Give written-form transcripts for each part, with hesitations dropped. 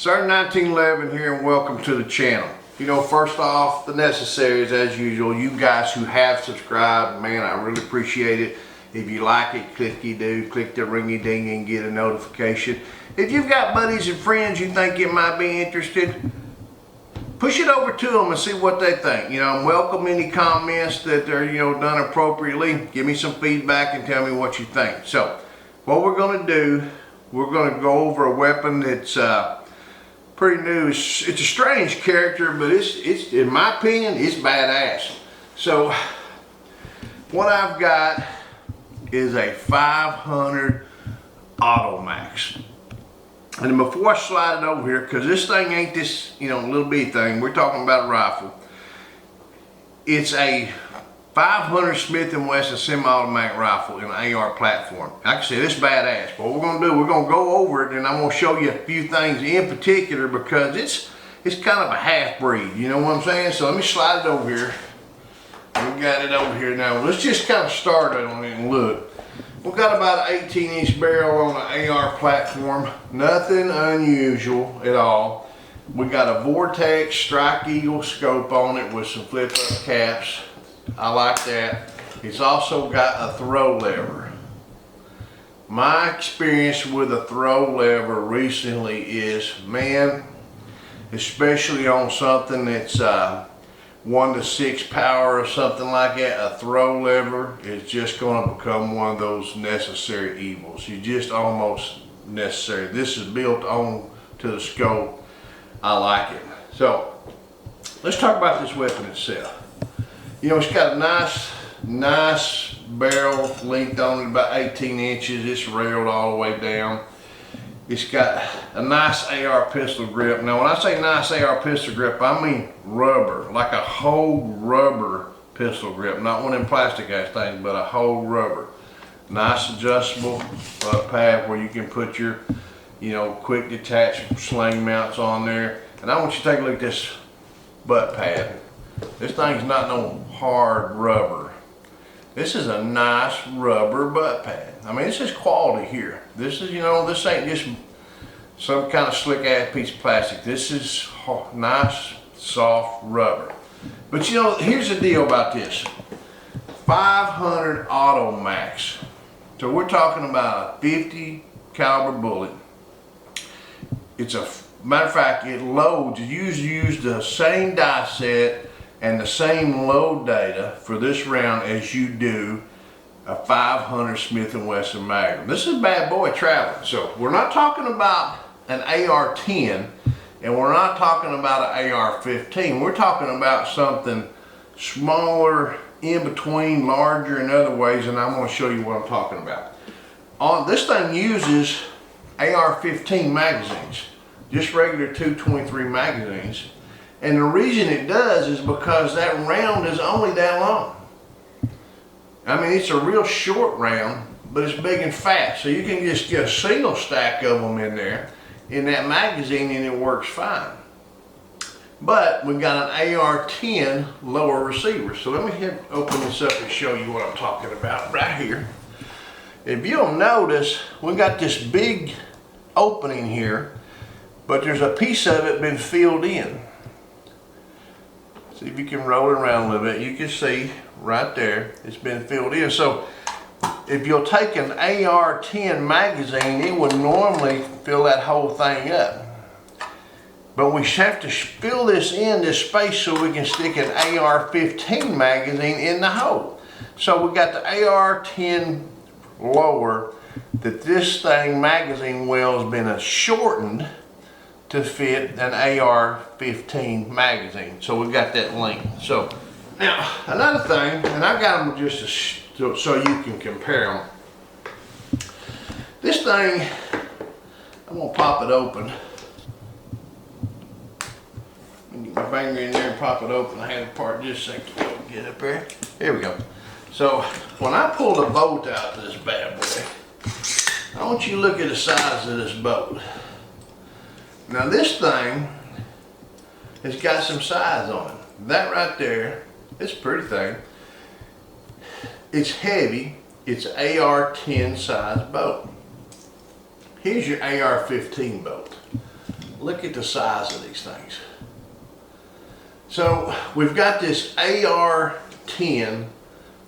Sir 1911 here, and welcome to the channel. You know, first off, the necessaries as usual. You guys who have subscribed, man, I really appreciate it. If you like it, click the ringy ding and get a notification. If you've got buddies and friends you think it might be interested, push it over to them and see what they think. You know, welcome any comments that are, done appropriately. Give me some feedback and tell me what you think. So, what we're going to do, we're going to go over a weapon that's pretty new. It's a strange character, but it's in my opinion, it's badass. So, what I've got is a 500 Automax. And before I slide it over here, because this thing ain't this, little bitty thing, we're talking about a rifle. It's a 500 Smith Wesson semi-automatic rifle in an AR platform. Like I said, it's badass. But what we're going to do, we're going to go over it, and I'm going to show you a few things in particular because it's kind of a half-breed. You know what I'm saying? So let me slide it over here. We got it over here now. Let's just kind of start it on it and look. We've got about an 18-inch barrel on an AR platform. Nothing unusual at all. We got a Vortex Strike Eagle scope on it with some flip-up caps. I like that. It's also got a throw lever. My experience with a throw lever recently is, man, especially on something that's 1 to 6 power or something like that, a throw lever is just going to become one of those necessary evils. You just almost necessary. This is built on to the scope. I like it. So let's talk about this weapon itself. It's got a nice barrel length on it, about 18 inches. It's railed all the way down. It's got a nice AR pistol grip. Now when I say nice AR pistol grip, I mean rubber, like a whole rubber pistol grip. Not one of them plastic ass things, but a whole rubber. Nice adjustable butt pad where you can put your, quick detach sling mounts on there. And I want you to take a look at this butt pad. This thing's not no hard rubber. This is a nice rubber butt pad. I mean, this is quality here. This is, this ain't just some kind of slick ass piece of plastic. This is nice, soft rubber. But here's the deal about this. 500 Automax. So we're talking about a 50 caliber bullet. It's a, matter of fact, it loads, you use the same die set and the same load data for this round as you do a 500 Smith & Wesson Magnum. This is a bad boy traveling. So we're not talking about an AR-10 and we're not talking about an AR-15. We're talking about something smaller, in between, larger in other ways, and I'm going to show you what I'm talking about. This thing uses AR-15 magazines, just regular 223 magazines. And the reason it does is because that round is only that long. I mean, it's a real short round, but it's big and fat. So you can just get a single stack of them in there in that magazine and it works fine. But we've got an AR-10 lower receiver. So let me open this up and show you what I'm talking about right here. If you'll notice, we've got this big opening here, but there's a piece of it been filled in. See if you can roll it around a little bit. You can see right there, it's been filled in. So if you'll take an AR-10 magazine, it would normally fill that whole thing up. But we have to fill this space so we can stick an AR-15 magazine in the hole. So we got the AR-10 lower that this thing magazine well has been shortened to fit an AR-15 magazine. So we've got that length. So now another thing, and I got them just so you can compare them. This thing, I'm gonna pop it open. Get my finger in there and pop it open. I had it part just a second. Get up there. Here we go. So when I pull the bolt out of this bad boy, I want you to look at the size of this bolt. Now this thing has got some size on it. That right there, it's a pretty thing. It's heavy. It's an AR-10 size bolt. Here's your AR-15 bolt. look at the size of these things. So we've got this AR-10,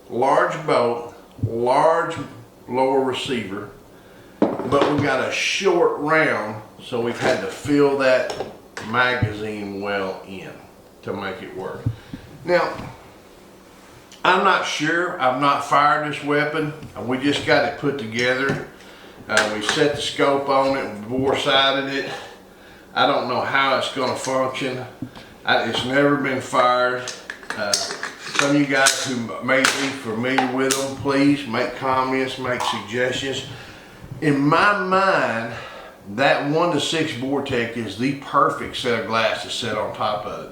large boat, large lower receiver, but we've got a short round, so we've had to fill that magazine well in to make it work. Now, I'm not sure. I've not fired this weapon. We just got it put together. We set the scope on it, we bore-sighted it. I don't know how it's going to function. It's never been fired. Some of you guys who may be familiar with them, please make comments, make suggestions. In my mind, that 1 to 6 Vortex is the perfect set of glasses set on top of it.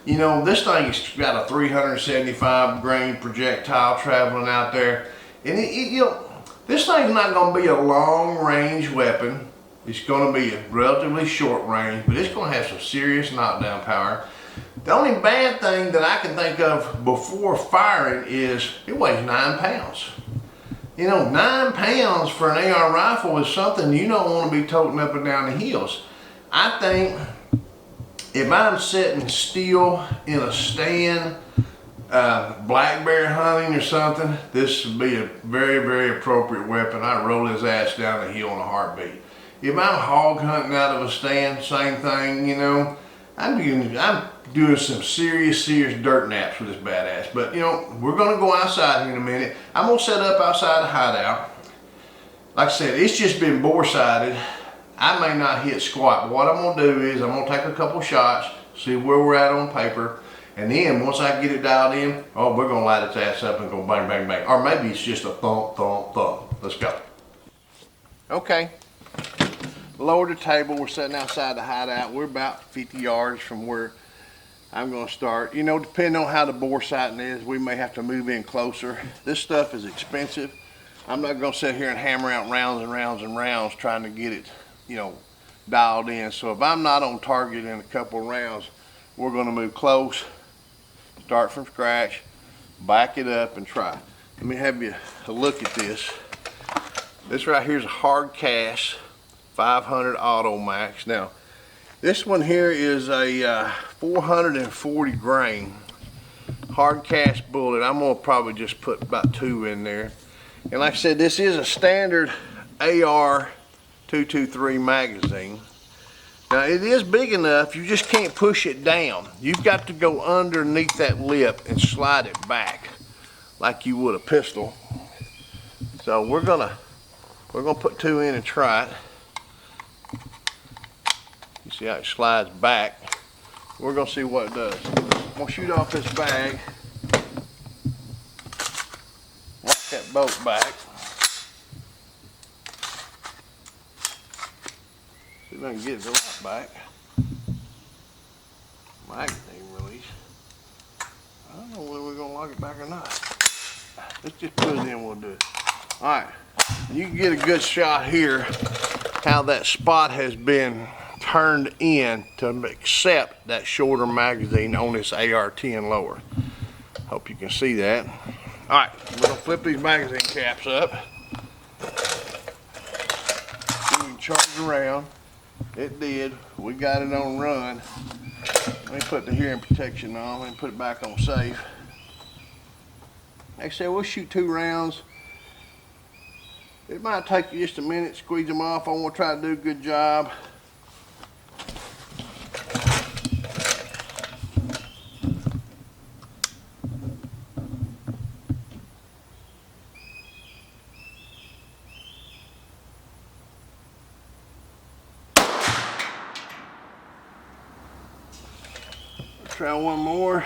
You know, this thing has got a 375 grain projectile traveling out there. And you know, this thing's not going to be a long range weapon. It's going to be a relatively short range, but it's going to have some serious knockdown power. The only bad thing that I can think of before firing is it weighs 9 pounds. You know, 9 pounds for an AR rifle is something you don't want to be toting up and down the hills. I think if I'm sitting still in a stand, black bear hunting or something, this would be a very, very appropriate weapon. I'd roll his ass down the hill in a heartbeat. If I'm hog hunting out of a stand, same thing, you know. I'm doing some serious dirt naps with this badass. But, you know, we're going to go outside here in a minute. I'm going to set up outside the hideout. Like I said, it's just been bore-sighted. I may not hit squat, but what I'm going to do is I'm going to take a couple shots, see where we're at on paper, and then once I get it dialed in, oh, we're going to light its ass up and go bang, bang, bang. Or maybe it's just a thump, thump, thump. Let's go. Okay. Lower the table. We're sitting outside the hideout. We're about 50 yards from where I'm going to start. You know, depending on how the bore sighting is, we may have to move in closer. This stuff is expensive. I'm not going to sit here and hammer out rounds and rounds and rounds trying to get it, you know, dialed in. So if I'm not on target in a couple of rounds, we're going to move close, start from scratch, back it up and try. Let me have you a look at this. This right here is a hard cast 500 Auto Max. Now, this one here is a 440 grain hard cast bullet. I'm gonna probably just put about 2 in there. And like I said, this is a standard AR 223 magazine. Now it is big enough, you just can't push it down. You've got to go underneath that lip and slide it back like you would a pistol. So we're gonna put 2 in and try it. You see how it slides back. We're gonna see what it does. I'm gonna shoot off this bag. Lock that bolt back. See if I can get it to lock back. Magazine release. I don't know whether we're gonna lock it back or not. Let's just put it in, we'll do it. All right, you can get a good shot here how that spot has been turned in to accept that shorter magazine on this AR-10 lower. Hope you can see that. All right, we're gonna flip these magazine caps up. We can charge around. It did. We got it on run. Let me put the hearing protection on. Let me put it back on safe. Like I said, we'll shoot 2 rounds. It might take you just a minute to squeeze them off. I'm gonna try to do a good job. Try one more.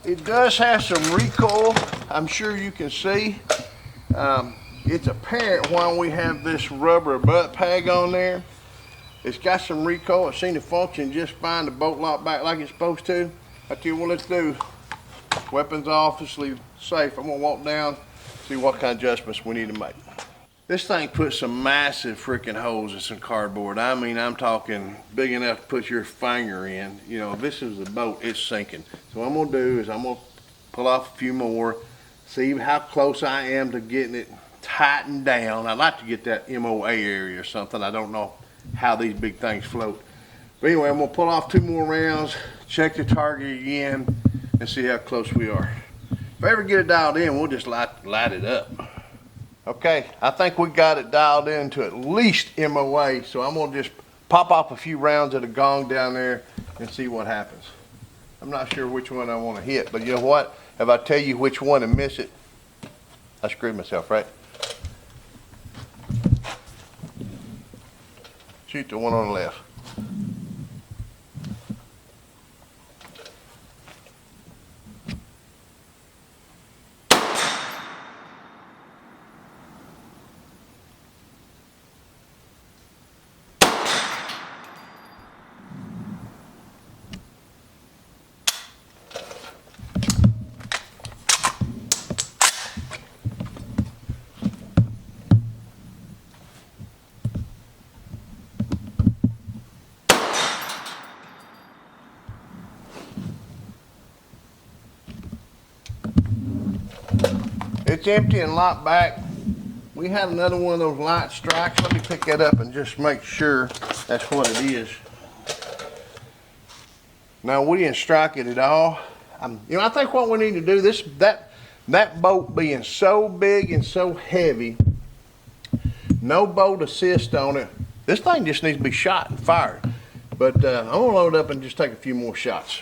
It does have some recoil, I'm sure you can see. It's apparent why we have this rubber butt peg on there. It's got some recoil. It seemed to function just fine. The bolt lock back like it's supposed to. I tell you what, let's do. Weapons obviously safe. I'm gonna walk down, see what kind of adjustments we need to make. This thing puts some massive freaking holes in some cardboard. I mean, I'm talking big enough to put your finger in. You know, this is the boat, it's sinking. So what I'm gonna do is I'm gonna pull off a few more, see how close I am to getting it tightened down. I'd like to get that MOA area or something. I don't know how these big things float. But anyway, I'm gonna pull off 2 more rounds, check the target again, and see how close we are. If I ever get it dialed in, we'll just light it up. Okay, I think we got it dialed in to at least MOA, so I'm gonna just pop off a few rounds of the gong down there and see what happens. I'm not sure which one I want to hit, but you know what? If I tell you which one and miss it, I screwed myself, right? Shoot the one on the left. It's empty and locked back. We had another one of those light strikes. Let me pick that up and just make sure that's what it is. Now, we didn't strike it at all. You know, I think what we need to do, that bolt being so big and so heavy, no bolt assist on it. This thing just needs to be shot and fired. But I'm gonna load up and just take a few more shots.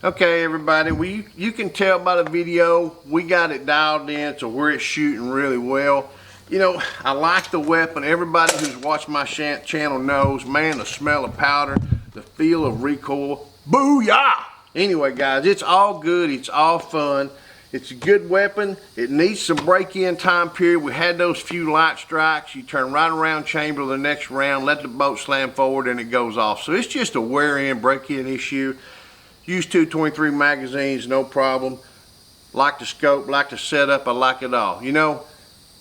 Okay, everybody, you can tell by the video, we got it dialed in to where it's shooting really well. You know, I like the weapon. Everybody who's watched my channel knows, man, the smell of powder, the feel of recoil, booyah! Anyway, guys, it's all good. It's all fun. It's a good weapon. It needs some break-in time period. We had those few light strikes. You turn right around chamber the next round, let the bolt slam forward, and it goes off. So it's just a wear-in, break-in issue. Use 223 magazines, no problem. Like the scope, like the setup, I like it all. You know,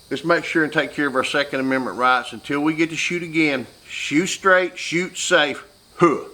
let's make sure and take care of our Second Amendment rights until we get to shoot again. Shoot straight, shoot safe, HOOAH.